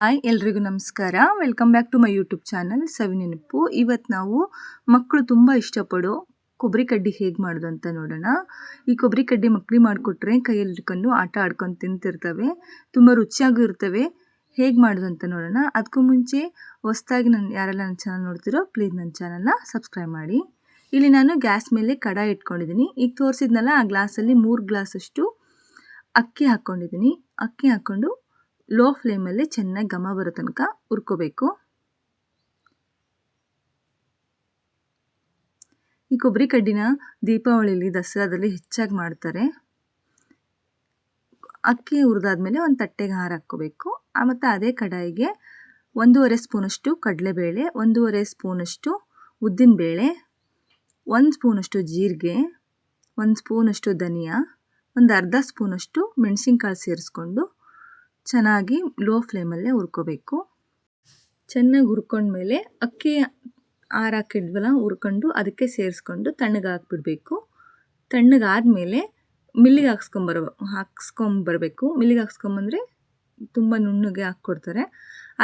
Hi ಎಲ್ರಿಗೂ ನಮಸ್ಕಾರ. Welcome back to my YouTube channel Savinenapu. ಇವತ್ತು ನಾವು ಮಕ್ಕಳು ತುಂಬ ಇಷ್ಟಪಡೋ ಕೊಬ್ಬರಿ ಕಡ್ಡಿ ಹೇಗೆ ಮಾಡೋದು ಅಂತ ನೋಡೋಣ. ಈ ಕೊಬ್ಬರಿ ಕಡ್ಡಿ ಮಕ್ಕಳಿಗೆ ಮಾಡಿಕೊಟ್ರೆ ಕೈಯಲ್ಲಿ ಹಿಡ್ಕೊಂಡು ಆಟ ಆಡ್ಕೊಂಡು ತಿಂತಿರ್ತವೆ, ತುಂಬ ರುಚಿಯಾಗೂ ಇರ್ತವೆ. ಹೇಗೆ ಮಾಡೋದು ಅಂತ ನೋಡೋಣ. ಅದಕ್ಕೂ ಮುಂಚೆ ಹೊಸದಾಗಿ ಯಾರೆಲ್ಲ ನನ್ನ ಚಾನಲ್ ನೋಡ್ತಿರೋ ಪ್ಲೀಸ್ ನನ್ನ ಚಾನಲ್ನ ಸಬ್ಸ್ಕ್ರೈಬ್ ಮಾಡಿ. ಇಲ್ಲಿ ನಾನು ಗ್ಯಾಸ್ ಮೇಲೆ ಕಡಾಯಿ ಇಟ್ಕೊಂಡಿದ್ದೀನಿ. ಈಗ ತೋರಿಸಿದ್ನಲ್ಲ ಆ ಗ್ಲಾಸಲ್ಲಿ 3 ಗ್ಲಾಸಷ್ಟು ಅಕ್ಕಿ ಹಾಕ್ಕೊಂಡಿದ್ದೀನಿ. ಅಕ್ಕಿ ಹಾಕ್ಕೊಂಡು ಲೋ ಫ್ಲೇಮಲ್ಲಿ ಚೆನ್ನಾಗಿ ಘಮ ಬರೋ ತನಕ ಹುರ್ಕೋಬೇಕು. ಈ ಕೊಬ್ಬರಿ ಕಡ್ಡಿನ ದೀಪಾವಳಿಲಿ ದಸರಾದಲ್ಲಿ ಹೆಚ್ಚಾಗಿ ಮಾಡ್ತಾರೆ. ಅಕ್ಕಿ ಹುರಿದಾದ್ಮೇಲೆ ಒಂದು ತಟ್ಟೆಗೆ ಹಾಕೋಬೇಕು. ಮತ್ತು ಅದೇ ಕಡಾಯಿಗೆ 1.5 ಸ್ಪೂನಷ್ಟು ಕಡಲೆಬೇಳೆ, 1.5 ಸ್ಪೂನಷ್ಟು ಉದ್ದಿನಬೇಳೆ, 1 ಸ್ಪೂನಷ್ಟು ಜೀರಿಗೆ, 1 ಸ್ಪೂನಷ್ಟು ಧನಿಯಾ, ಒಂದು ಅರ್ಧ ಸ್ಪೂನಷ್ಟು ಮೆಣಸಿನ್ಕಾಳು ಸೇರಿಸ್ಕೊಂಡು ಚೆನ್ನಾಗಿ ಲೋ ಫ್ಲೇಮಲ್ಲೇ ಹುರ್ಕೋಬೇಕು. ಚೆನ್ನಾಗಿ ಹುರ್ಕೊಂಡ್ಮೇಲೆ ಅಕ್ಕಿ ಹಾಕಿದ್ವಲ್ಲ ಹುರ್ಕೊಂಡು ಅದಕ್ಕೆ ಸೇರಿಸ್ಕೊಂಡು ತಣ್ಣಗೆ ಹಾಕ್ಬಿಡ್ಬೇಕು. ತಣ್ಣಗಾದಮೇಲೆ ಮಿಲ್ಲಿಗೆ ಹಾಕ್ಸ್ಕೊಂಬರ್ಬೇಕು. ಮಿಲ್ಲಿಗೆ ಹಾಕ್ಸ್ಕೊಂಬಂದರೆ ತುಂಬ ನುಣ್ಣಗೆ ಹಾಕ್ಕೊಡ್ತಾರೆ.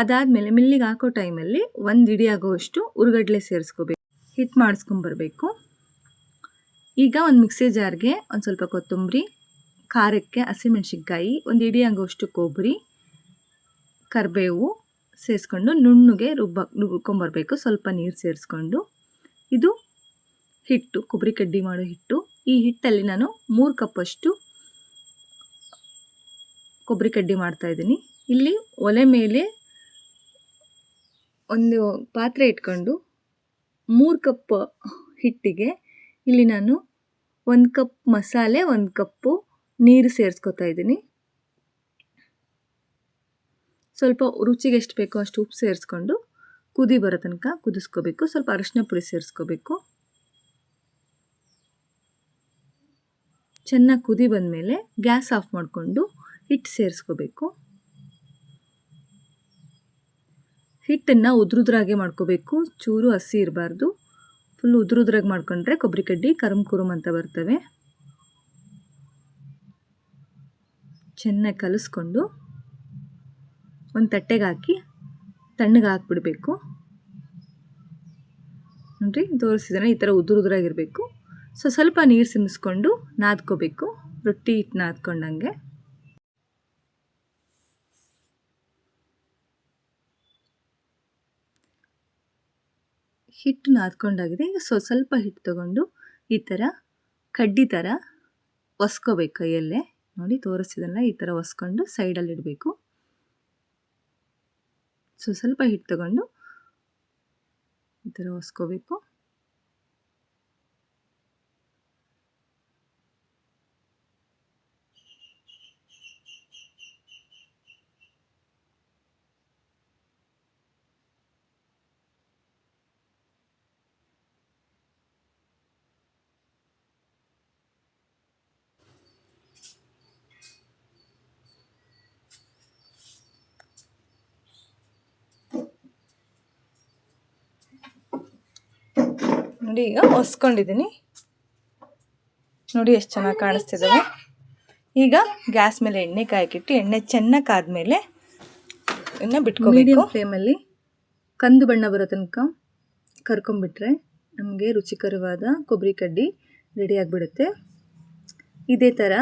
ಅದಾದಮೇಲೆ ಮಿಲ್ಲಿಗೆ ಹಾಕೋ ಟೈಮಲ್ಲಿ 1 ಇಡಿ ಆಗೋವಷ್ಟು ಹುರ್ಗಡ್ಲೆ ಸೇರಿಸ್ಕೋಬೇಕು, ಹಿಟ್ಟು ಮಾಡಿಸ್ಕೊಂಬರ್ಬೇಕು. ಈಗ ಒಂದು ಮಿಕ್ಸಿ ಜಾರ್ಗೆ ಒಂದು ಸ್ವಲ್ಪ ಕೊತ್ತಂಬರಿ, ಖಾರಕ್ಕೆ ಹಸಿಮೆಣ್ಸಿನ್ಕಾಯಿ, 1 ಇಡಿ ಆಗೋವಷ್ಟು ಕೊಬ್ಬರಿ, ಕರಿಬೇವು ಸೇರಿಸ್ಕೊಂಡು ನುಣ್ಣಗೆ ರುಬ್ಕೊಂಬರ್ಬೇಕು. ಸ್ವಲ್ಪ ನೀರು ಸೇರಿಸ್ಕೊಂಡು ಇದು ಹಿಟ್ಟು, ಕೊಬ್ಬರಿ ಕಡ್ಡಿ ಮಾಡೋ ಹಿಟ್ಟು. ಈ ಹಿಟ್ಟಲ್ಲಿ ನಾನು 3 ಕಪ್ಪಷ್ಟು ಕೊಬ್ಬರಿ ಕಡ್ಡಿ ಮಾಡ್ತಾಯಿದ್ದೀನಿ. ಇಲ್ಲಿ ಒಲೆ ಮೇಲೆ ಒಂದು ಪಾತ್ರೆ ಇಟ್ಕೊಂಡು 3 ಕಪ್ ಹಿಟ್ಟಿಗೆ ಇಲ್ಲಿ ನಾನು 1 ಕಪ್ ಮಸಾಲೆ, 1 ಕಪ್ಪು ನೀರು ಸೇರಿಸ್ಕೊತಾ ಇದ್ದೀನಿ. ಸ್ವಲ್ಪ ರುಚಿಗೆ ಎಷ್ಟು ಬೇಕೋ ಅಷ್ಟು ಉಪ್ಪು ಸೇರಿಸ್ಕೊಂಡು ಕುದಿ ಬರೋ ತನಕ ಕುದಿಸ್ಕೋಬೇಕು. ಸ್ವಲ್ಪ ಅರಿಶಿನ ಪುಡಿ ಸೇರಿಸ್ಕೋಬೇಕು. ಚೆನ್ನಾಗಿ ಕುದಿ ಬಂದಮೇಲೆ ಗ್ಯಾಸ್ ಆಫ್ ಮಾಡಿಕೊಂಡು ಹಿಟ್ಟು ಸೇರಿಸ್ಕೋಬೇಕು. ಹಿಟ್ಟನ್ನು ಉದ್ರುದ್ರಾಗೆ ಮಾಡ್ಕೋಬೇಕು, ಚೂರು ಹಸಿ ಇರಬಾರ್ದು. ಫುಲ್ ಉದ್ರುದ್ರಾಗಿ ಮಾಡ್ಕೊಂಡ್ರೆ ಕೊಬ್ಬರಿ ಕಡ್ಡಿ ಕರುಮ್ ಅಂತ ಬರ್ತವೆ. ಚೆನ್ನಾಗಿ ಕಲಿಸ್ಕೊಂಡು ಒಂದು ತಟ್ಟೆಗೆ ಹಾಕಿ ತಣ್ಣಗೆ ಹಾಕ್ಬಿಡಬೇಕು. ನೋಡಿರಿ ತೋರಿಸಿದ್ರೆ ಈ ಥರ ಉದ್ರುದ್ರಾಗಿರಬೇಕು. ಸ್ವಲ್ಪ ನೀರು ಸಿಮಿಸ್ಕೊಂಡು ನಾದ್ಕೋಬೇಕು, ರೊಟ್ಟಿ ಹಿಟ್ಟು ನಾದ್ಕೊಂಡಂಗೆ. ಹಿಟ್ಟು ನಾದ್ಕೊಂಡಾಗಿದೆ. ಈಗ ಸ್ವಲ್ಪ ಹಿಟ್ಟು ತಗೊಂಡು ಈ ಥರ ಕಡ್ಡಿ ಥರ ಒಸ್ಕೋಬೇಕು ಕೈಯಲ್ಲೇ. ನೋಡಿ ತೋರಿಸಿದಲ್ಲ, ಈ ಥರ ಒಸ್ಕೊಂಡು ಸೈಡಲ್ಲಿ ಇಡಬೇಕು. ಸ್ವಲ್ಪ ಹಿಟ್ಟು ತಗೊಂಡು ಈ ಥರ ಒಸ್ಕೋಬೇಕು. ನೋಡಿ ಈಗ ಒಸ್ಕೊಂಡಿದ್ದೀನಿ. ನೋಡಿ ಎಷ್ಟು ಚೆನ್ನಾಗಿ ಕಾಣಿಸ್ತಿದ್ದಾವೆ. ಈಗ ಗ್ಯಾಸ್ ಮೇಲೆ ಎಣ್ಣೆ ಕಾಯಕ್ಕಿಟ್ಟು ಎಣ್ಣೆ ಚೆನ್ನಾಗಿ ಕಾದ್ಮೇಲೆ ಇನ್ನು ಬಿಟ್ಕೋಬೇಕು. ಮೀಡಿಯಂ ಫ್ಲೇಮಲ್ಲಿ ಕಂದು ಬಣ್ಣ ಬರೋ ತನಕ ಕರ್ಕೊಂಬಿಟ್ರೆ ನಮಗೆ ರುಚಿಕರವಾದ ಕೊಬ್ಬರಿ ಕಡ್ಡಿ ರೆಡಿ ಆಗಿಬಿಡುತ್ತೆ. ಇದೇ ಥರ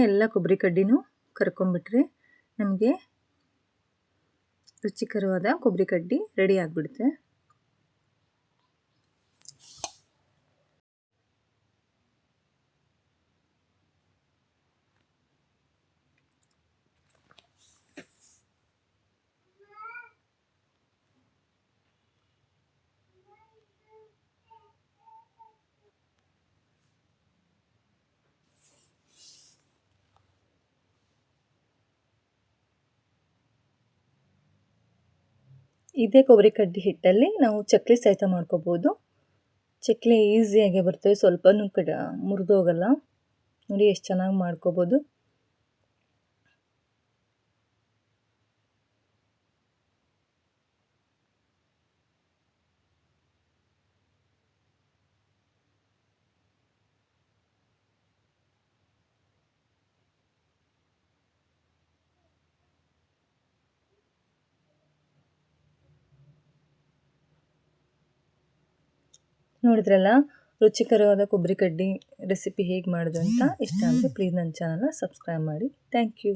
ಎಲ್ಲ ಕೊಬ್ಬರಿ ಕಡ್ಡಿನೂ ಕರ್ಕೊಂಬಿಟ್ರೆ ನಮಗೆ ರುಚಿಕರವಾದ ಕೊಬ್ಬರಿ ಕಡ್ಡಿ ರೆಡಿ ಆಗಿಬಿಡುತ್ತೆ. ಇದೇ ಕೊಬ್ಬರಿ ಕಡ್ಡಿ ಹಿಟ್ಟಲ್ಲಿ ನಾವು ಚಕ್ಲಿ ಸಹಿತ ಮಾಡ್ಕೋಬೋದು. ಚಕ್ಲಿ ಈಸಿಯಾಗಿ ಬರ್ತವೆ, ಸ್ವಲ್ಪನೂ ಮುರಿದೋಗಲ್ಲ. ನೋಡಿ ಎಷ್ಟು ಚೆನ್ನಾಗಿ ಮಾಡ್ಕೋಬೋದು. ನೋಡಿದ್ರಲ್ಲ, ರುಚಿಕರವಾದ ಕೊಬ್ಬರಿ ಕಡ್ಡಿ ರೆಸಿಪಿ ಹೇಗೆ ಮಾಡೋದು ಅಂತ. ಇಷ್ಟ ಅಂದರೆ ಪ್ಲೀಸ್ ನನ್ನ ಚಾನಲ್ನ ಸಬ್ಸ್ಕ್ರೈಬ್ ಮಾಡಿ. Thank you.